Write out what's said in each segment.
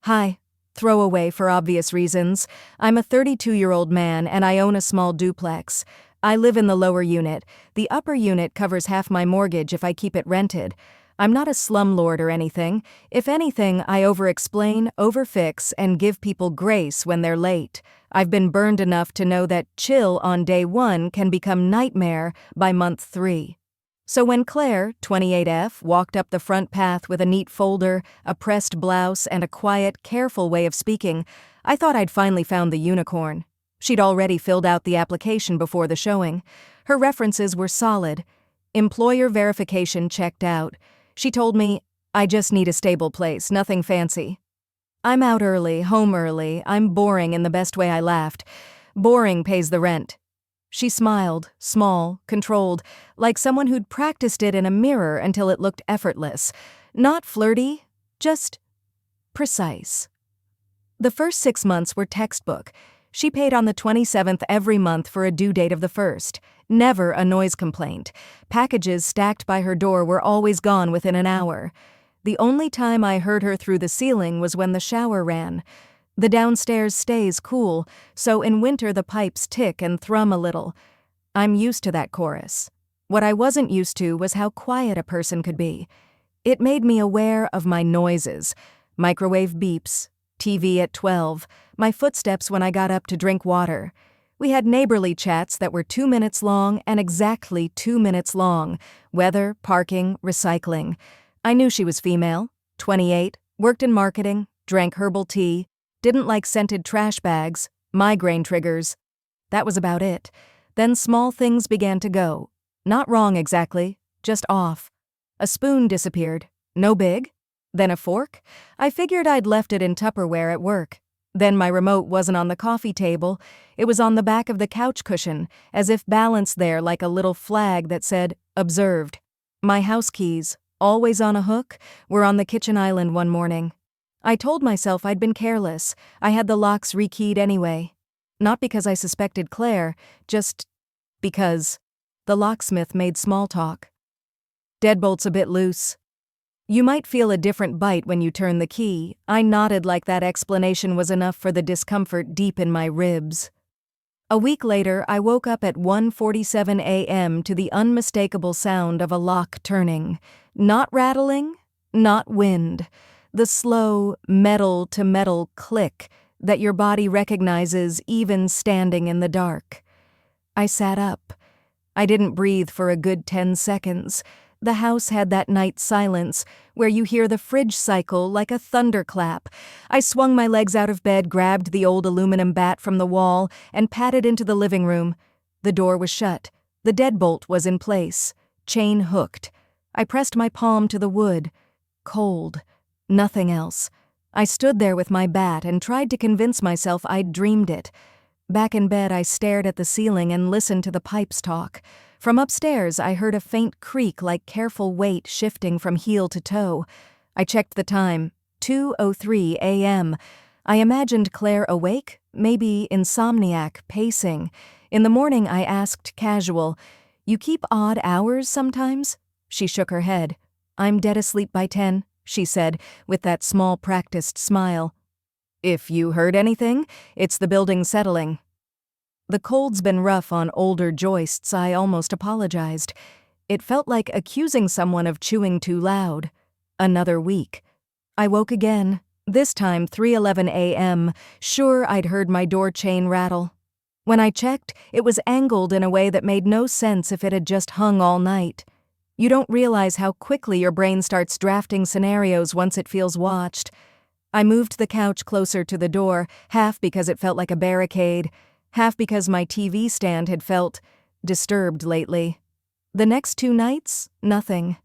Hi. Throwaway for obvious reasons. I'm a 32-year-old man and I own a small duplex. I live in the lower unit. The upper unit covers half my mortgage if I keep it rented. I'm not a slumlord or anything. If anything, I over-explain, overfix, and give people grace when they're late. I've been burned enough to know that chill on day 1 can become nightmare by month 3. So when Claire, 28F, walked up the front path with a neat folder, a pressed blouse, and a quiet, careful way of speaking, I thought I'd finally found the unicorn. She'd already filled out the application before the showing. Her references were solid. Employer verification checked out. She told me, "I just need a stable place, nothing fancy." I'm out early, home early, I'm boring in the best way. I laughed. Boring pays the rent. She smiled, small, controlled, like someone who'd practiced it in a mirror until it looked effortless. Not flirty, just precise. The first 6 months were textbook. She paid on the 27th every month for a due date of the 1st. Never a noise complaint. Packages stacked by her door were always gone within an hour. The only time I heard her through the ceiling was when the shower ran. The downstairs stays cool, so in winter the pipes tick and thrum a little. I'm used to that chorus. What I wasn't used to was how quiet a person could be. It made me aware of my noises. Microwave beeps, TV at 12, my footsteps when I got up to drink water. We had neighborly chats that were 2 minutes long and exactly 2 minutes long. Weather, parking, recycling. I knew she was female, 28, worked in marketing, drank herbal tea, didn't like scented trash bags, migraine triggers. That was about it. Then small things began to go. Not wrong exactly, just off. A spoon disappeared. No big. Then a fork. I figured I'd left it in Tupperware at work. Then my remote wasn't on the coffee table. It was on the back of the couch cushion, as if balanced there like a little flag that said, "Observed." My house keys, always on a hook, were on the kitchen island one morning. I told myself I'd been careless. I had the locks rekeyed anyway. Not because I suspected Claire, just because the locksmith made small talk. "Deadbolt's a bit loose." "You might feel a different bite when you turn the key." I nodded like that explanation was enough for the discomfort deep in my ribs. A week later, I woke up at 1:47 a.m. to the unmistakable sound of a lock turning. Not rattling, not wind. The slow, metal-to-metal click that your body recognizes even standing in the dark. I sat up. I didn't breathe for a good 10 seconds. The house had that night silence where you hear the fridge cycle like a thunderclap. I swung my legs out of bed, grabbed the old aluminum bat from the wall, and padded into the living room. The door was shut. The deadbolt was in place, chain hooked. I pressed my palm to the wood. Cold. Nothing else. I stood there with my bat and tried to convince myself I'd dreamed it. Back in bed, I stared at the ceiling and listened to the pipes talk. From upstairs, I heard a faint creak like careful weight shifting from heel to toe. I checked the time. 2:03 a.m. I imagined Claire awake, maybe insomniac, pacing. In the morning, I asked casual, "You keep odd hours sometimes?" She shook her head. "I'm dead asleep by 10. She said, with that small practiced smile. "If you heard anything, it's the building settling." The cold's been rough on older joists. I almost apologized. It felt like accusing someone of chewing too loud. Another week. I woke again, this time 3:11 a.m., sure I'd heard my door chain rattle. When I checked, it was angled in a way that made no sense if it had just hung all night. You don't realize how quickly your brain starts drafting scenarios once it feels watched. I moved the couch closer to the door, half because it felt like a barricade, half because my TV stand had felt disturbed lately. The next 2 nights, nothing.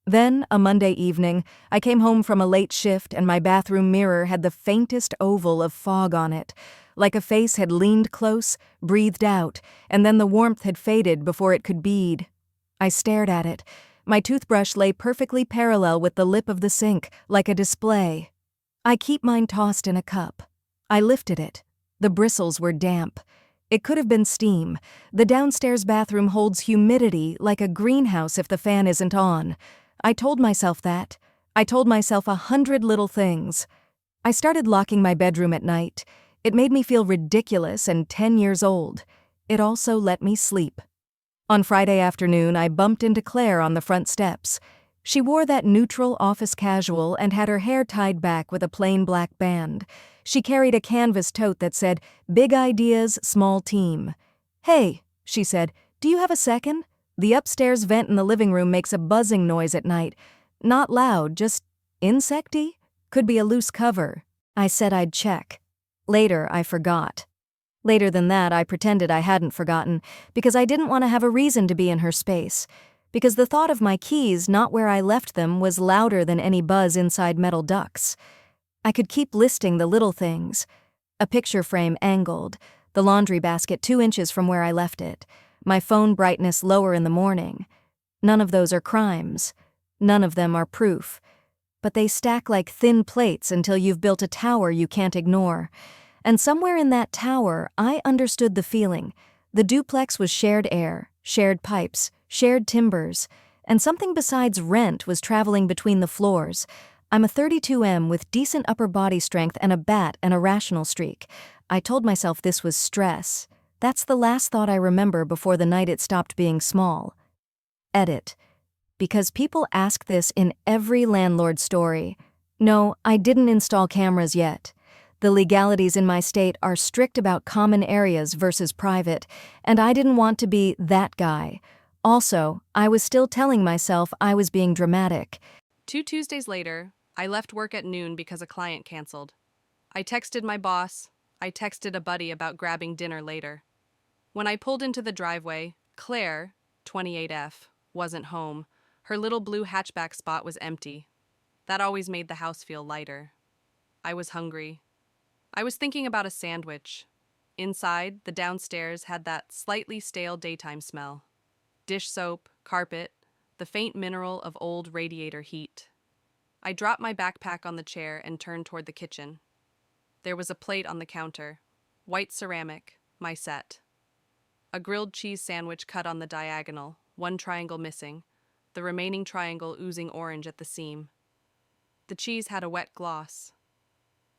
Then, a Monday evening, I came home from a late shift and my bathroom mirror had the faintest oval of fog on it, like a face had leaned close, breathed out, and then the warmth had faded before it could bead. I stared at it. My toothbrush lay perfectly parallel with the lip of the sink, like a display. I keep mine tossed in a cup. I lifted it. The bristles were damp. It could have been steam. The downstairs bathroom holds humidity like a greenhouse if the fan isn't on. I told myself that. I told myself 100 little things. I started locking my bedroom at night. It made me feel ridiculous and 10 years old. It also let me sleep. On Friday afternoon, I bumped into Claire on the front steps. She wore that neutral office casual and had her hair tied back with a plain black band. She carried a canvas tote that said, "Big Ideas, Small Team." "Hey," she said, "do you have a second? The upstairs vent in the living room makes a buzzing noise at night. Not loud, just insecty? Could be a loose cover." I said I'd check. Later, I forgot. Later than that, I pretended I hadn't forgotten, because I didn't want to have a reason to be in her space. Because the thought of my keys not where I left them was louder than any buzz inside metal ducts. I could keep listing the little things. A picture frame angled, the laundry basket 2 inches from where I left it, my phone brightness lower in the morning. None of those are crimes. None of them are proof. But they stack like thin plates until you've built a tower you can't ignore. And somewhere in that tower, I understood the feeling. The duplex was shared air, shared pipes, shared timbers, and something besides rent was traveling between the floors. I'm a 32M with decent upper body strength and a bat and a rational streak. I told myself this was stress. That's the last thought I remember before the night it stopped being small. Edit. Because people ask this in every landlord story. No, I didn't install cameras yet. The legalities in my state are strict about common areas versus private, and I didn't want to be that guy. Also, I was still telling myself I was being dramatic. 2 Tuesdays later, I left work at noon because a client canceled. I texted my boss. I texted a buddy about grabbing dinner later. When I pulled into the driveway, Claire, 28F, wasn't home. Her little blue hatchback spot was empty. That always made the house feel lighter. I was hungry. I was thinking about a sandwich. Inside, the downstairs had that slightly stale daytime smell. Dish soap, carpet, the faint mineral of old radiator heat. I dropped my backpack on the chair and turned toward the kitchen. There was a plate on the counter. White ceramic, my set. A grilled cheese sandwich cut on the diagonal, one triangle missing, the remaining triangle oozing orange at the seam. The cheese had a wet gloss.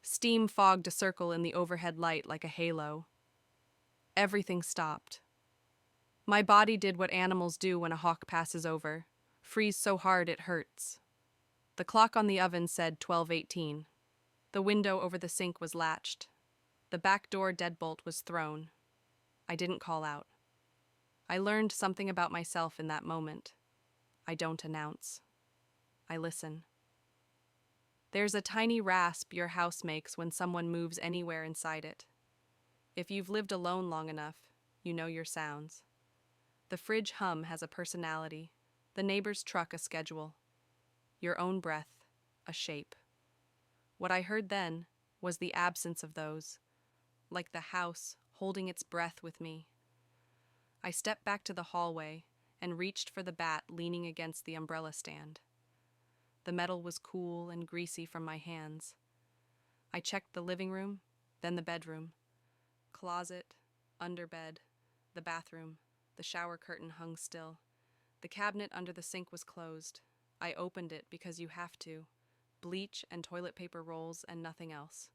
Steam fogged a circle in the overhead light like a halo. Everything stopped. My body did what animals do when a hawk passes over, freeze so hard it hurts. The clock on the oven said 12:18. The window over the sink was latched. The back door deadbolt was thrown. I didn't call out. I learned something about myself in that moment. I don't announce. I listen. There's a tiny rasp your house makes when someone moves anywhere inside it. If you've lived alone long enough, you know your sounds. The fridge hum has a personality, the neighbor's truck a schedule, your own breath a shape. What I heard then was the absence of those, like the house holding its breath with me. I stepped back to the hallway and reached for the bat leaning against the umbrella stand. The metal was cool and greasy from my hands. I checked the living room, then the bedroom. Closet, underbed, the bathroom. The shower curtain hung still. The cabinet under the sink was closed. I opened it because you have to. Bleach and toilet paper rolls and nothing else.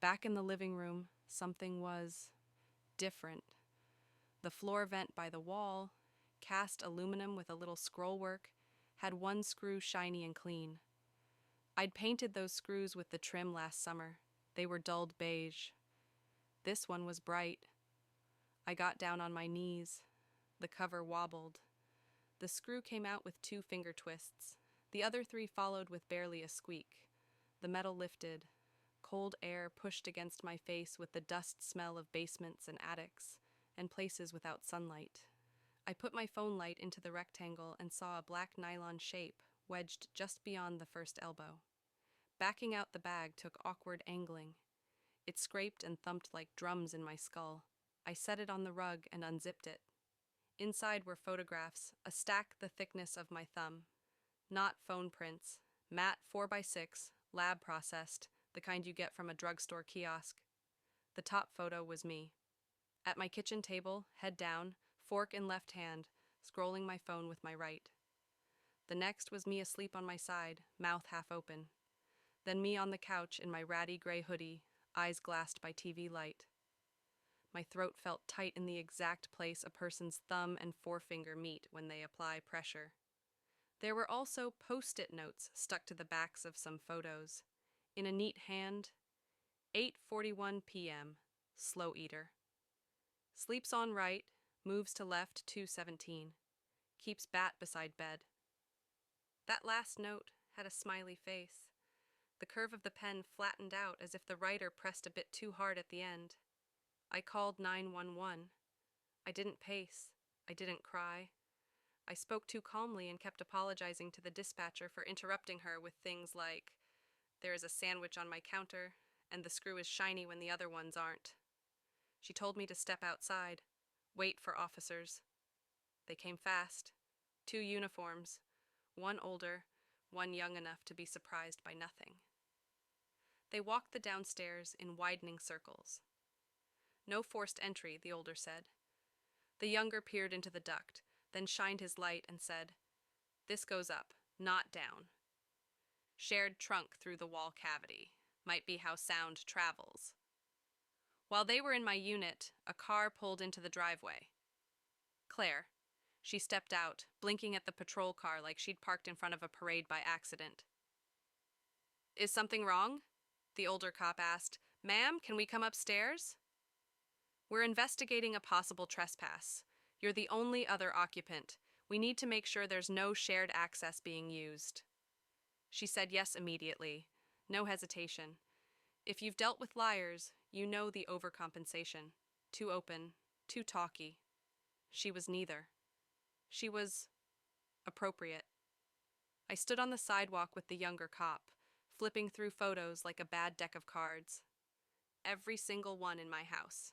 Back in the living room, something was different. The floor vent by the wall, cast aluminum with a little scroll work, had one screw shiny and clean. I'd painted those screws with the trim last summer. They were dulled beige. This one was bright. I got down on my knees. The cover wobbled. The screw came out with 2 finger twists. The other 3 followed with barely a squeak. The metal lifted. Cold air pushed against my face with the dust smell of basements and attics, and places without sunlight. I put my phone light into the rectangle and saw a black nylon shape wedged just beyond the first elbow. Backing out the bag took awkward angling. It scraped and thumped like drums in my skull. I set it on the rug and unzipped it. Inside were photographs, a stack the thickness of my thumb. Not phone prints, matte 4x6, lab processed, the kind you get from a drugstore kiosk. The top photo was me. At my kitchen table, head down, fork in left hand, scrolling my phone with my right. The next was me asleep on my side, mouth half open. then me on the couch in my ratty gray hoodie, eyes glassed by TV light. My throat felt tight in the exact place a person's thumb and forefinger meet when they apply pressure. There were also post-it notes stuck to the backs of some photos. In a neat hand, 8:41 p.m., slow eater. Sleeps on right, moves to left 2:17. Keeps bat beside bed. That last note had a smiley face. The curve of the pen flattened out as if the writer pressed a bit too hard at the end. I called 911. I didn't pace. I didn't cry. I spoke too calmly and kept apologizing to the dispatcher for interrupting her with things like, "There is a sandwich on my counter, and the screw is shiny when the other ones aren't." She told me to step outside, wait for officers. They came fast. 2 uniforms, one older, one young enough to be surprised by nothing. They walked the downstairs in widening circles. "No forced entry," the older said. The younger peered into the duct, then shined his light and said, "This goes up, not down. Shared trunk through the wall cavity. Might be how sound travels." While they were in my unit, a car pulled into the driveway. Claire. She stepped out, blinking at the patrol car like she'd parked in front of a parade by accident. "Is something wrong?" The older cop asked. "Ma'am, can we come upstairs?" "We're investigating a possible trespass. You're the only other occupant. We need to make sure there's no shared access being used." She said yes immediately. No hesitation. If you've dealt with liars, you know the overcompensation. Too open, too talky. She was neither. She was appropriate. I stood on the sidewalk with the younger cop, flipping through photos like a bad deck of cards. Every single one in my house.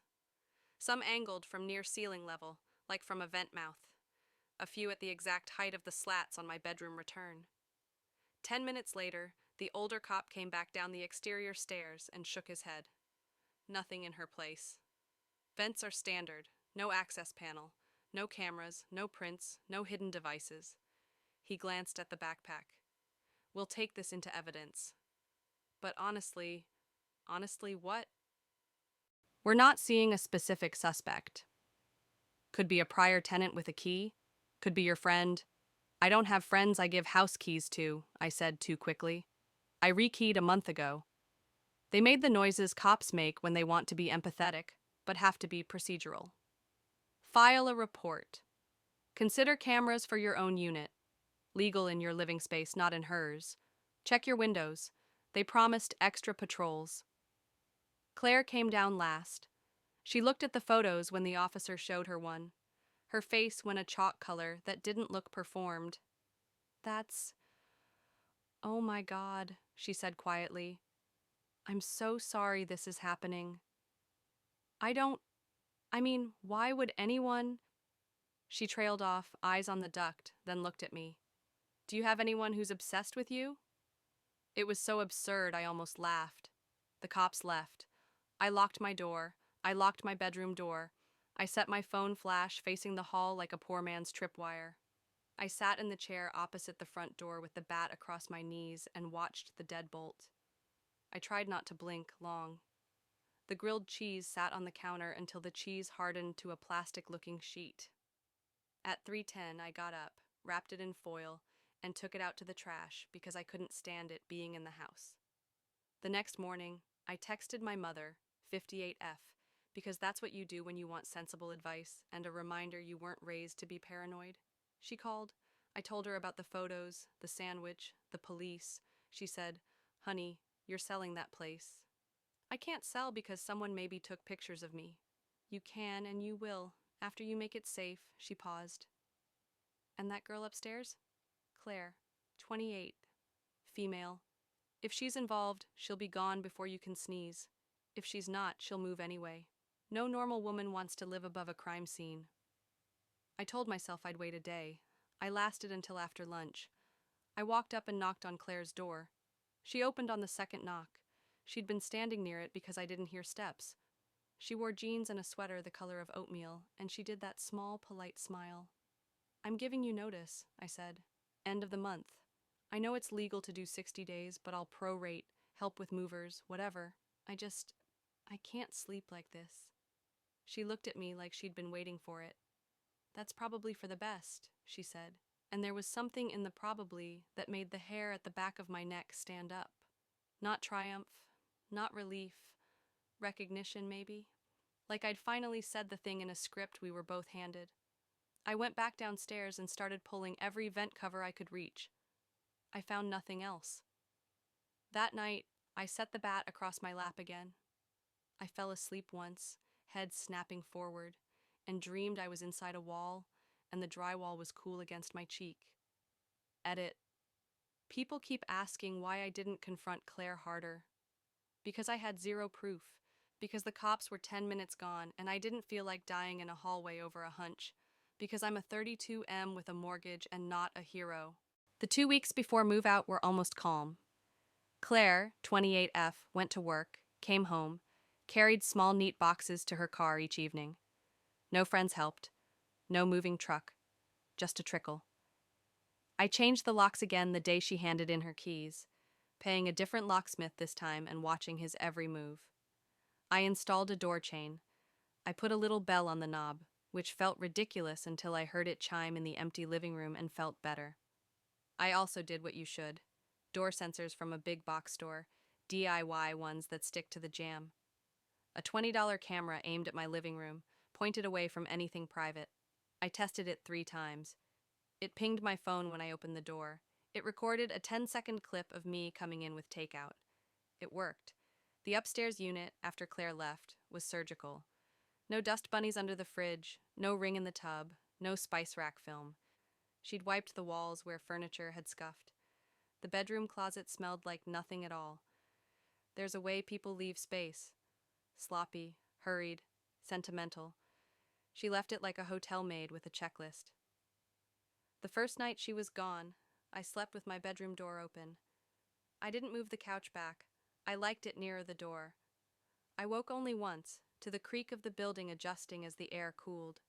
Some angled from near ceiling level, like from a vent mouth. A few at the exact height of the slats on my bedroom return. 10 minutes later, the older cop came back down the exterior stairs and shook his head. Nothing in her place. Vents are standard, no access panel, no cameras, no prints, no hidden devices. He glanced at the backpack. "We'll take this into evidence." But honestly what? "We're not seeing a specific suspect. Could be a prior tenant with a key. Could be your friend." "I don't have friends I give house keys to," I said too quickly. "I rekeyed a month ago." They made the noises cops make when they want to be empathetic, but have to be procedural. "File a report. Consider cameras for your own unit. Legal in your living space, not in hers. Check your windows. They promised extra patrols." Claire came down last. She looked at the photos when the officer showed her one. Her face went a chalk color that didn't look performed. "That's... oh my God," she said quietly. "I'm so sorry this is happening. Why would anyone..." She trailed off, eyes on the duct, then looked at me. "Do you have anyone who's obsessed with you?" It was so absurd I almost laughed. The cops left. I locked my door. I locked my bedroom door. I set my phone flash facing the hall like a poor man's tripwire. I sat in the chair opposite the front door with the bat across my knees and watched the deadbolt. I tried not to blink long. The grilled cheese sat on the counter until the cheese hardened to a plastic-looking sheet. At 3:10, I got up, wrapped it in foil, and took it out to the trash because I couldn't stand it being in the house. The next morning, I texted my mother, 58F, because that's what you do when you want sensible advice and a reminder you weren't raised to be paranoid. She called. I told her about the photos, the sandwich, the police. She said, "Honey, you're selling that place." "I can't sell because someone maybe took pictures of me." "You can and you will, after you make it safe." She paused. "And that girl upstairs?" "Claire, 28, female. If she's involved, she'll be gone before you can sneeze. If she's not, she'll move anyway. No normal woman wants to live above a crime scene." I told myself I'd wait a day. I lasted until after lunch. I walked up and knocked on Claire's door. She opened on the second knock. She'd been standing near it because I didn't hear steps. She wore jeans and a sweater the color of oatmeal, and she did that small, polite smile. "I'm giving you notice," I said. "End of the month. I know it's legal to do 60 days, but I'll prorate, help with movers, whatever. I can't sleep like this. She looked at me like she'd been waiting for it. That's probably for the best, she said, and there was something in the probably that made the hair at the back of my neck stand up. Not triumph, not relief, recognition maybe. Like I'd finally said the thing in a script we were both handed. I went back downstairs and started pulling every vent cover I could reach. I found nothing else. That night, I set the bat across my lap again. I fell asleep once, head snapping forward, and dreamed I was inside a wall, and the drywall was cool against my cheek. Edit. People keep asking why I didn't confront Claire harder. Because I had zero proof. Because the cops were 10 minutes gone, and I didn't feel like dying in a hallway over a hunch. Because I'm a 32M with a mortgage and not a hero. The 2 weeks before move out were almost calm. Claire, 28F, went to work, came home, carried small neat boxes to her car each evening. No friends helped. No moving truck. Just a trickle. I changed the locks again the day she handed in her keys, paying a different locksmith this time and watching his every move. I installed a door chain. I put a little bell on the knob, which felt ridiculous until I heard it chime in the empty living room and felt better. I also did what you should. Door sensors from a big box store, DIY ones that stick to the jamb. A $20 camera aimed at my living room, pointed away from anything private. I tested it 3 times. It pinged my phone when I opened the door. It recorded a 10-second clip of me coming in with takeout. It worked. The upstairs unit, after Claire left, was surgical. No dust bunnies under the fridge, no ring in the tub, no spice rack film. She'd wiped the walls where furniture had scuffed. The bedroom closet smelled like nothing at all. There's a way people leave space. Sloppy, hurried, sentimental. She left it like a hotel maid with a checklist. The first night she was gone, I slept with my bedroom door open. I didn't move the couch back. I liked it nearer the door. I woke only once, to the creak of the building adjusting as the air cooled.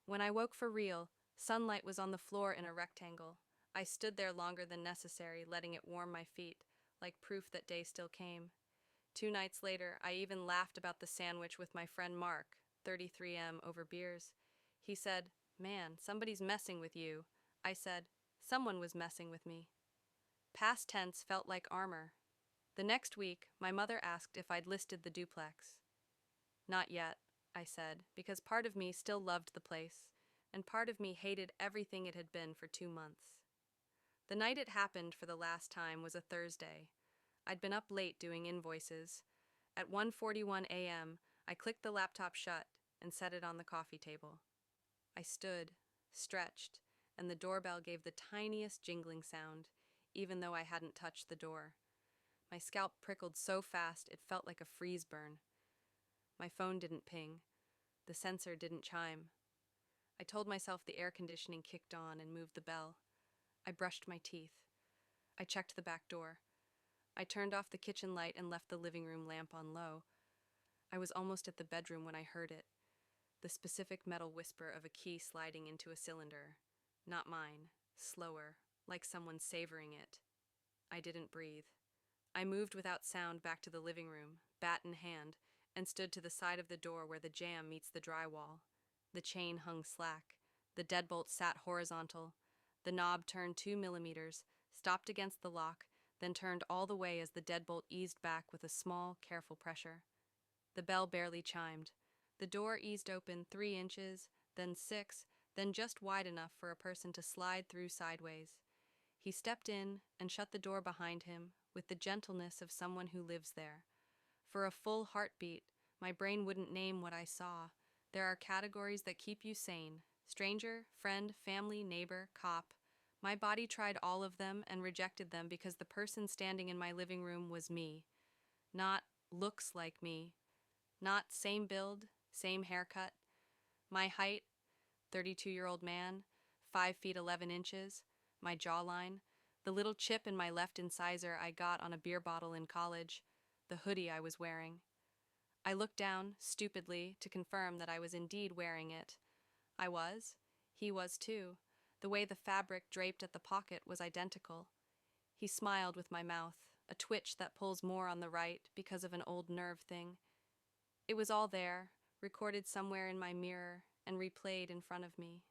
When I woke for real, sunlight was on the floor in a rectangle. I stood there longer than necessary, letting it warm my feet, like proof that day still came. 2 nights later, I even laughed about the sandwich with my friend Mark, 33M, over beers. He said, "Man, somebody's messing with you." I said, "Someone was messing with me." Past tense felt like armor. The next week, my mother asked if I'd listed the duplex. "Not yet," I said, because part of me still loved the place, and part of me hated everything it had been for 2 months. The night it happened for the last time was a Thursday. I'd been up late doing invoices. At 1:41 a.m., I clicked the laptop shut and set it on the coffee table. I stood, stretched, and the doorbell gave the tiniest jingling sound, even though I hadn't touched the door. My scalp prickled so fast it felt like a freeze burn. My phone didn't ping. The sensor didn't chime. I told myself the air conditioning kicked on and moved the bell. I brushed my teeth. I checked the back door. I turned off the kitchen light and left the living room lamp on low. I was almost at the bedroom when I heard it. The specific metal whisper of a key sliding into a cylinder. Not mine. Slower, like someone savoring it. I didn't breathe. I moved without sound back to the living room, bat in hand, and stood to the side of the door where the jamb meets the drywall. The chain hung slack. The deadbolt sat horizontal. The knob turned 2 millimeters, stopped against the lock, then turned all the way as the deadbolt eased back with a small, careful pressure. The bell barely chimed. The door eased open 3 inches, then 6, then just wide enough for a person to slide through sideways. He stepped in and shut the door behind him with the gentleness of someone who lives there. For a full heartbeat, my brain wouldn't name what I saw. There are categories that keep you sane. Stranger, friend, family, neighbor, cop. My body tried all of them and rejected them because the person standing in my living room was me. Not looks like me. Not same build, same haircut. My height, 32-year-old man, 5 feet 11 inches. My jawline, the little chip in my left incisor I got on a beer bottle in college, the hoodie I was wearing. I looked down, stupidly, to confirm that I was indeed wearing it. I was. He was too. The way the fabric draped at the pocket was identical. He smiled with my mouth. a twitch that pulls more on the right because of an old nerve thing. It was all there, recorded somewhere in my mirror and replayed in front of me.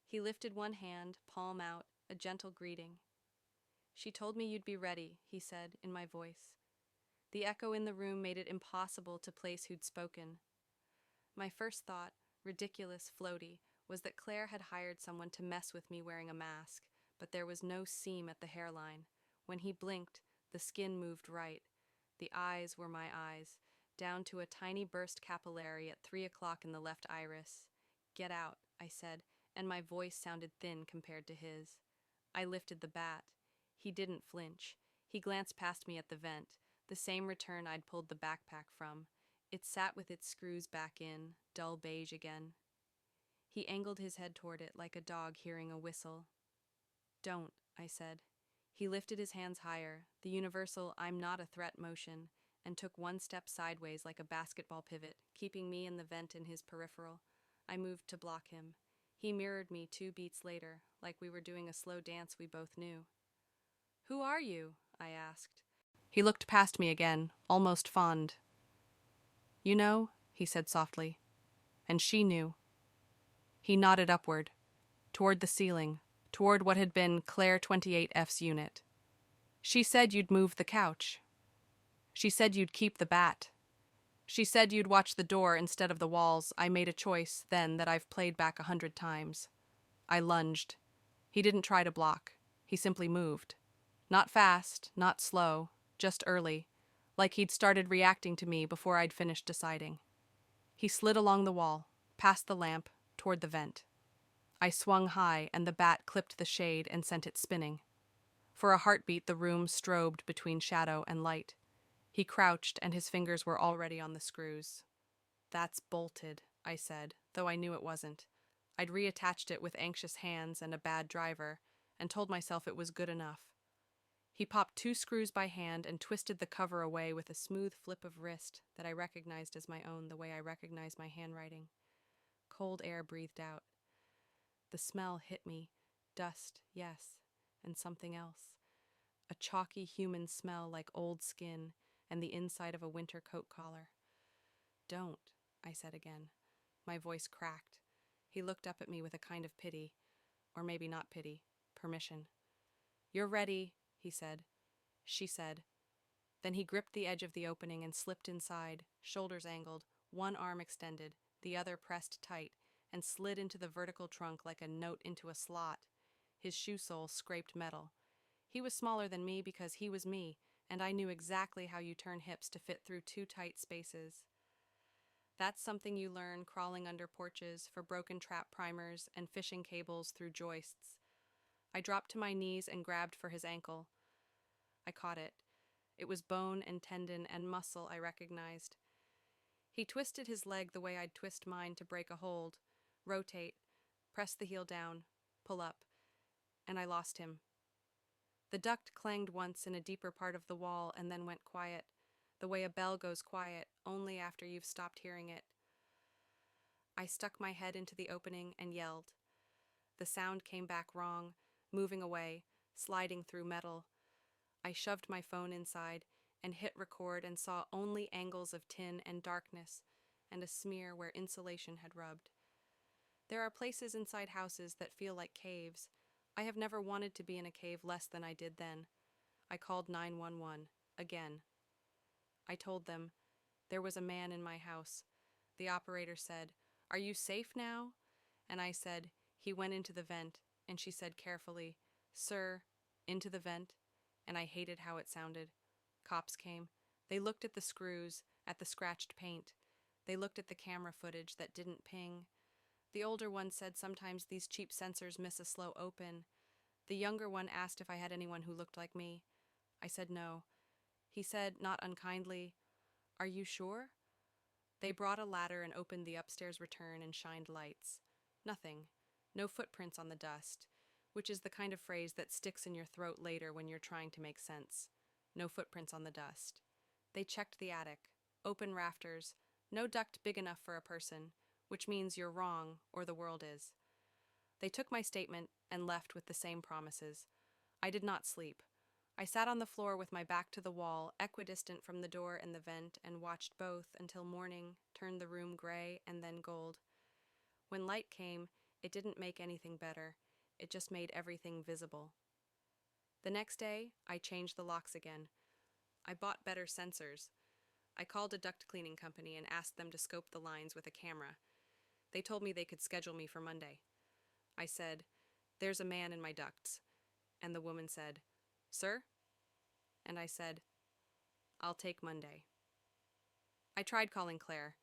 He lifted one hand, palm out, a gentle greeting. "She told me you'd be ready," he said in my voice. The echo in the room made it impossible to place who'd spoken. My first thought, ridiculous, floaty, was that Claire had hired someone to mess with me wearing a mask, but there was no seam at the hairline. When he blinked, the skin moved right. The eyes were my eyes, down to a tiny burst capillary at 3 o'clock in the left iris. "Get out," I said, and my voice sounded thin compared to his. I lifted the bat. He didn't flinch. He glanced past me at the vent, the same return I'd pulled the backpack from. It sat with its screws back in, dull beige again. He angled his head toward it like a dog hearing a whistle. "Don't," I said. He lifted his hands higher, the universal "I'm not a threat" motion, and took one step sideways like a basketball pivot, keeping me and the vent in his peripheral. I moved to block him. He mirrored me 2 beats later, like we were doing a slow dance we both knew. "Who are you?" I asked. He looked past me again, almost fond. "You know," he said softly. And she knew. He nodded upward, toward the ceiling, toward what had been Claire 28F's unit. "She said you'd move the couch. She said you'd keep the bat. She said you'd watch the door instead of the walls. I made a choice then that I've played back 100 times. I lunged. He didn't try to block. He simply moved. Not fast, not slow, just early, like he'd started reacting to me before I'd finished deciding. He slid along the wall, past the lamp, toward the vent. I swung high, and the bat clipped the shade and sent it spinning. For a heartbeat, the room strobed between shadow and light. He crouched, and his fingers were already on the screws. "That's bolted," I said, though I knew it wasn't. I'd reattached it with anxious hands and a bad driver, and told myself it was good enough. He popped 2 screws by hand and twisted the cover away with a smooth flip of wrist that I recognized as my own, the way I recognize my handwriting. Cold air breathed out. The smell hit me. Dust, yes, and something else. A chalky human smell like old skin and the inside of a winter coat collar. "Don't," I said again. My voice cracked. He looked up at me with a kind of pity, or maybe not pity, permission. "You're ready," he said. She said. Then he gripped the edge of the opening and slipped inside, shoulders angled, one arm extended, the other pressed tight, and slid into the vertical trunk like a note into a slot. His shoe sole scraped metal. He was smaller than me because he was me, and I knew exactly how you turn hips to fit through 2 tight spaces. That's something you learn crawling under porches for broken trap primers and fishing cables through joists. I dropped to my knees and grabbed for his ankle. I caught it. It was bone and tendon and muscle I recognized. He twisted his leg the way I'd twist mine to break a hold, rotate, press the heel down, pull up, and I lost him. The duct clanged once in a deeper part of the wall and then went quiet, the way a bell goes quiet only after you've stopped hearing it. I stuck my head into the opening and yelled. The sound came back wrong, moving away, sliding through metal. I shoved my phone inside and hit record and saw only angles of tin and darkness and a smear where insulation had rubbed. There are places inside houses that feel like caves. I have never wanted to be in a cave less than I did then. I called 911, again. I told them, there was a man in my house. The operator said, "Are you safe now?" And I said, "He went into the vent," and she said carefully, "Sir, into the vent?" And I hated how it sounded. Cops came. They looked at the screws, at the scratched paint. They looked at the camera footage that didn't ping. The older one said sometimes these cheap sensors miss a slow open. The younger one asked if I had anyone who looked like me. I said no. He said, not unkindly, "Are you sure?" They brought a ladder and opened the upstairs return and shined lights. Nothing. No footprints on the dust, which is the kind of phrase that sticks in your throat later when you're trying to make sense. No footprints on the dust. They checked the attic. Open rafters. No duct big enough for a person, which means you're wrong, or the world is. They took my statement and left with the same promises. I did not sleep. I sat on the floor with my back to the wall, equidistant from the door and the vent, and watched both until morning turned the room gray and then gold. When light came, it didn't make anything better. It just made everything visible. The next day, I changed the locks again. I bought better sensors. I called a duct cleaning company and asked them to scope the lines with a camera. They told me they could schedule me for Monday. I said, "There's a man in my ducts." And the woman said, "Sir?" And I said, "I'll take Monday." I tried calling Claire.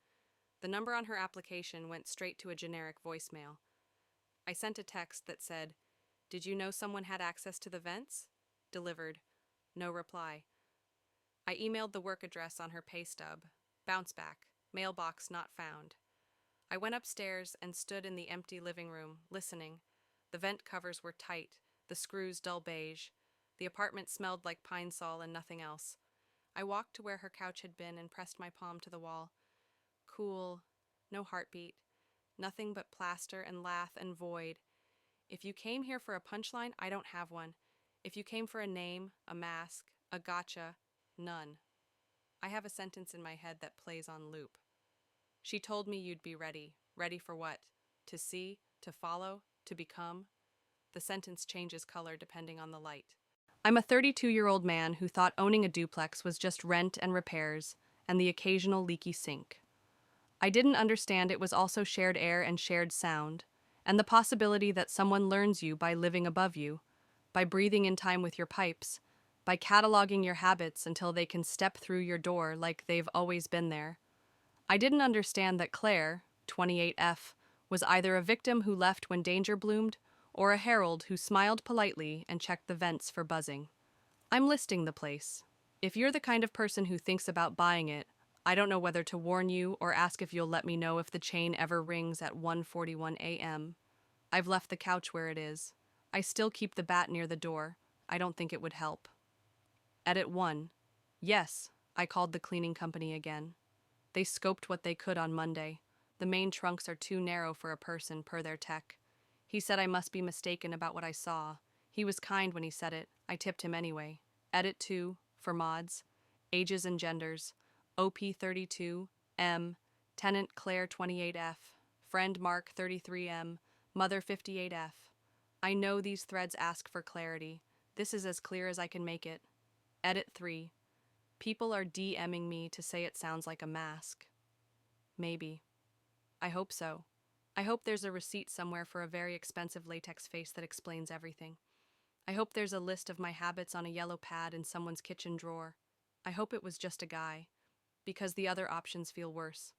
The number on her application went straight to a generic voicemail. I sent a text that said, "Did you know someone had access to the vents?" Delivered, no reply. I emailed the work address on her pay stub. Bounce back, mailbox not found. I went upstairs and stood in the empty living room, listening. The vent covers were tight, the screws dull beige. The apartment smelled like pine sol and nothing else. I walked to where her couch had been and pressed my palm to the wall. Cool, no heartbeat, nothing but plaster and lath and void. If you came here for a punchline, I don't have one. If you came for a name, a mask, a gotcha, none. I have a sentence in my head that plays on loop. She told me you'd be ready. Ready for what? To see, to follow, to become? The sentence changes color depending on the light. I'm a 32-year-old man who thought owning a duplex was just rent and repairs, and the occasional leaky sink. I didn't understand it was also shared air and shared sound, and the possibility that someone learns you by living above you, by breathing in time with your pipes, by cataloging your habits until they can step through your door like they've always been there. I didn't understand that Claire, 28F, was either a victim who left when danger bloomed or a herald who smiled politely and checked the vents for buzzing. I'm listing the place. If you're the kind of person who thinks about buying it, I don't know whether to warn you or ask if you'll let me know if the chain ever rings at 1:41 a.m. I've left the couch where it is. I still keep the bat near the door. I don't think it would help. Edit 1. Yes, I called the cleaning company again. They scoped what they could on Monday. The main trunks are too narrow for a person, per their tech. He said I must be mistaken about what I saw. He was kind when he said it. I tipped him anyway. Edit 2, for mods. Ages and genders. OP 32, M. Tenant Claire 28F. Friend Mark 33M. Mother 58F. I know these threads ask for clarity. This is as clear as I can make it. Edit 3. People are DMing me to say it sounds like a mask. Maybe. I hope so. I hope there's a receipt somewhere for a very expensive latex face that explains everything. I hope there's a list of my habits on a yellow pad in someone's kitchen drawer. I hope it was just a guy, because the other options feel worse.